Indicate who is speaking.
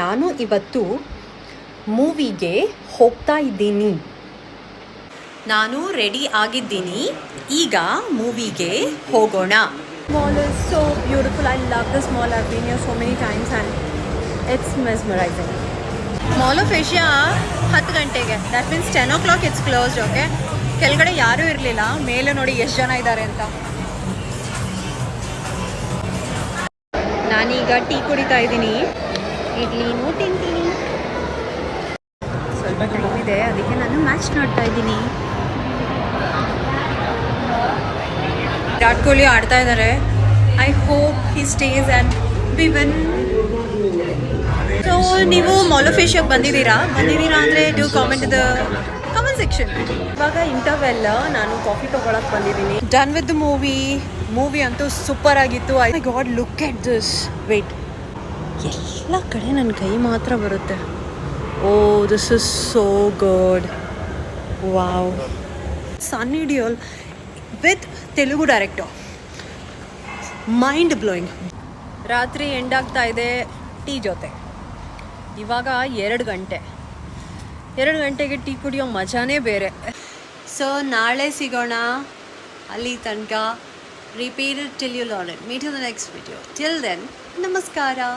Speaker 1: ನಾನು ಇವತ್ತು ಮೂವಿಗೆ ಹೋಗ್ತಾ ಇದ್ದೀನಿ. ನಾನು ರೆಡಿ ಆಗಿದ್ದೀನಿ. ಈಗ ಮೂವಿಗೆ ಹೋಗೋಣ. Mall is so beautiful. I love this mall. I've been here so many times and it's mesmerizing. Mall of Asia 10 ಗಂಟೆಗೆ. That means 10 o'clock it's closed, okay? ಕೆಳಗಡೆ ಯಾರೂ ಇರಲಿಲ್ಲ. ಮೇಲೆ ನೋಡಿ ಎಷ್ಟು ಜನ ಇದ್ದಾರೆ ಅಂತ. ನಾನೀಗ ಟೀ ಕುಡಿತಾ ಇದ್ದೀನಿ. ಇಡ್ಲಿನೂ ತಿಂತೀನಿ. ಸ್ವಲ್ಪ ಟೈಮ್ ಇದೆ, ಅದಕ್ಕೆ ನಾನು ಮ್ಯಾಚ್ ನೋಡ್ತಾ ಇದ್ದೀನಿ. ವಿರಾಟ್ ಕೊಹ್ಲಿ ಆಡ್ತಾ ಇದ್ದಾರೆ. I hope he stays and we win. So ನೀವು ಮಾಲ್ ಆಫ್ ಏಷ್ಯಾಗೆ ಬಂದಿದ್ದೀರಾ ಅಂದರೆ do comment the comment section. ಇವಾಗ ಇಂಟರ್ವೆಲ್, ನಾನು ಕಾಫಿ ತೊಗೊಳಕ್ಕೆ ಬಂದಿದ್ದೀನಿ. ಡನ್ ವಿತ್ ದ ಮೂವಿ ಅಂತೂ ಸೂಪರ್ ಆಗಿತ್ತು. I god look at this. Wait, ಎಲ್ಲ ಕಡೆ ನನ್ನ ಕೈ ಮಾತ್ರ ಬರುತ್ತೆ. Oh this is so good. Wow. Sunny Deol with Telugu director. Mind blowing. ರಾತ್ರಿ ಎಂಡ್ ಆಗ್ತಾ ಇದೆ ಟೀ ಜೊತೆ. ಇವಾಗ 2 ಗಂಟೆಗೆ ಟೀ ಕುಡಿಯೋ ಮಜಾನೇ ಬೇರೆ. ಸೊ ನಾಳೆ ಸಿಗೋಣ. ಅಲ್ಲಿ ತನಕ repeat it till you learn it. Meet you in the next video. Till then, namaskara.